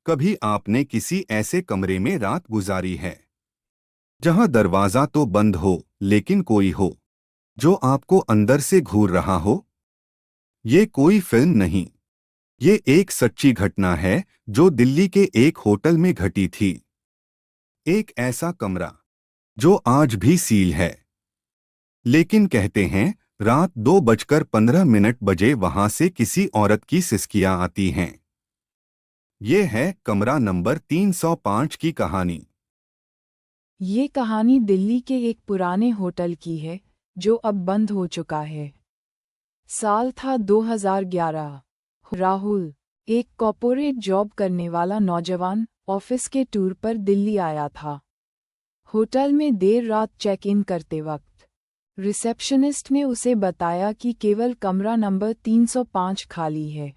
कभी आपने किसी ऐसे कमरे में रात गुजारी है जहां दरवाजा तो बंद हो लेकिन कोई हो जो आपको अंदर से घूर रहा हो? ये कोई फिल्म नहीं, ये एक सच्ची घटना है जो दिल्ली के एक होटल में घटी थी। एक ऐसा कमरा जो आज भी सील है, लेकिन कहते हैं रात 2:15 बजे वहां से किसी औरत की सिसकियां आती हैं। ये है कमरा नंबर 305 की कहानी। ये कहानी दिल्ली के एक पुराने होटल की है जो अब बंद हो चुका है। साल था 2011। राहुल, एक कॉर्पोरेट जॉब करने वाला नौजवान, ऑफिस के टूर पर दिल्ली आया था। होटल में देर रात चेक इन करते वक्त रिसेप्शनिस्ट ने उसे बताया कि केवल कमरा नंबर 305 खाली है।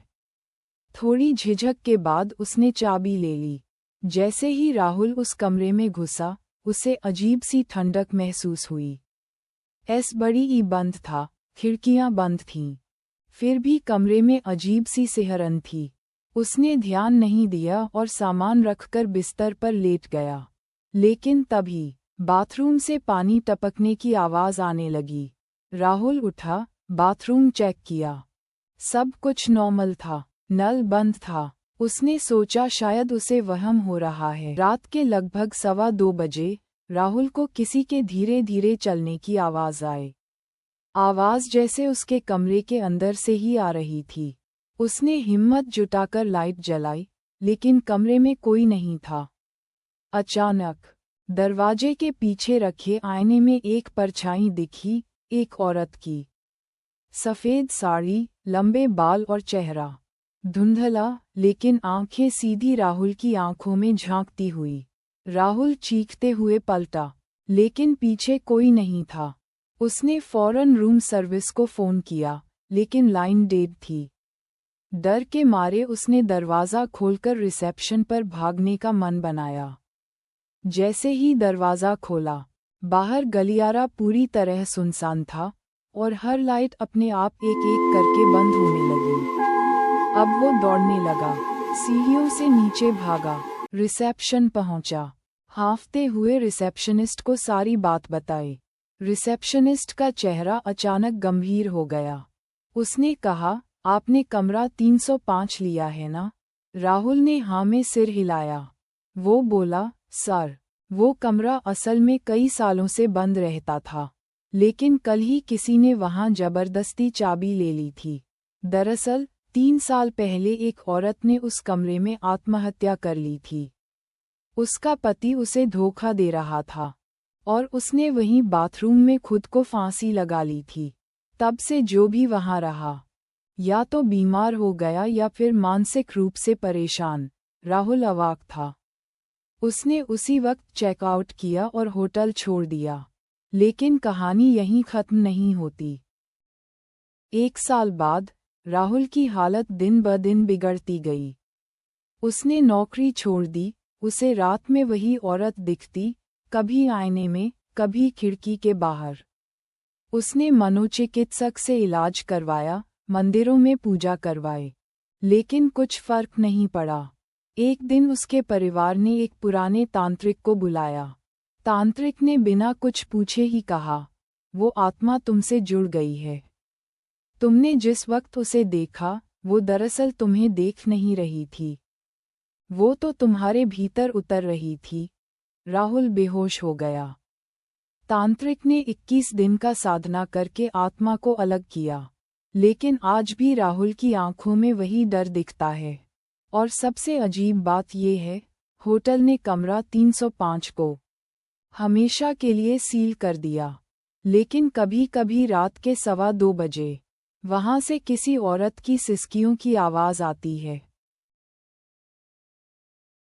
थोड़ी झिझक के बाद उसने चाबी ले ली। जैसे ही राहुल उस कमरे में घुसा, उसे अजीब सी ठंडक महसूस हुई। बड़ी ई बंद था, खिड़कियां बंद थीं। फिर भी कमरे में अजीब सी सिहरन थी। उसने ध्यान नहीं दिया और सामान रखकर बिस्तर पर लेट गया। लेकिन तभी बाथरूम से पानी टपकने की आवाज आने लगी। राहुल उठा, बाथरूम चेक किया। सब कुछ नॉर्मल था, नल बंद था। उसने सोचा शायद उसे वहम हो रहा है। रात के लगभग 2:15 बजे राहुल को किसी के धीरे धीरे चलने की आवाज आई। आवाज जैसे उसके कमरे के अंदर से ही आ रही थी। उसने हिम्मत जुटाकर लाइट जलाई, लेकिन कमरे में कोई नहीं था। अचानक दरवाजे के पीछे रखे आईने में एक परछाई दिखी, एक औरत की। सफ़ेद साड़ी, लंबे बाल और चेहरा धुंधला, लेकिन आंखें सीधी राहुल की आंखों में झांकती हुई। राहुल चीखते हुए पलटा, लेकिन पीछे कोई नहीं था। उसने फौरन रूम सर्विस को फ़ोन किया, लेकिन लाइन डेड थी। डर के मारे उसने दरवाज़ा खोलकर रिसेप्शन पर भागने का मन बनाया। जैसे ही दरवाज़ा खोला, बाहर गलियारा पूरी तरह सुनसान था और हर लाइट अपने आप एक-एक करके बंद होने लगी। अब वो दौड़ने लगा, सीढ़ियों से नीचे भागा, रिसेप्शन पहुंचा। हांफते हुए रिसेप्शनिस्ट को सारी बात बताई। रिसेप्शनिस्ट का चेहरा अचानक गंभीर हो गया। उसने कहा, आपने कमरा 305 लिया है ना? राहुल ने हाँ में सिर हिलाया। वो बोला, सर, वो कमरा असल में कई सालों से बंद रहता था, लेकिन कल ही किसी ने वहां जबरदस्ती चाबी ले ली थी। दरअसल 3 साल पहले एक औरत ने उस कमरे में आत्महत्या कर ली थी। उसका पति उसे धोखा दे रहा था और उसने वहीं बाथरूम में खुद को फांसी लगा ली थी। तब से जो भी वहां रहा, या तो बीमार हो गया या फिर मानसिक रूप से परेशान। राहुल अवाक था। उसने उसी वक्त चेकआउट किया और होटल छोड़ दिया। लेकिन कहानी यहीं खत्म नहीं होती। 1 साल बाद राहुल की हालत दिन ब दिन बिगड़ती गई। उसने नौकरी छोड़ दी। उसे रात में वही औरत दिखती, कभी आईने में, कभी खिड़की के बाहर। उसने मनोचिकित्सक से इलाज करवाया, मंदिरों में पूजा करवाए, लेकिन कुछ फर्क नहीं पड़ा। एक दिन उसके परिवार ने एक पुराने तांत्रिक को बुलाया। तांत्रिक ने बिना कुछ पूछे ही कहा, वो आत्मा तुमसे जुड़ गई है। तुमने जिस वक्त उसे देखा, वो दरअसल तुम्हें देख नहीं रही थी, वो तो तुम्हारे भीतर उतर रही थी। राहुल बेहोश हो गया। तांत्रिक ने 21 दिन का साधना करके आत्मा को अलग किया, लेकिन आज भी राहुल की आंखों में वही डर दिखता है। और सबसे अजीब बात ये है, होटल ने कमरा 305 को हमेशा के लिए सील कर दिया, लेकिन कभी-कभी रात के 2:15 बजे वहां से किसी औरत की सिसकियों की आवाज आती है।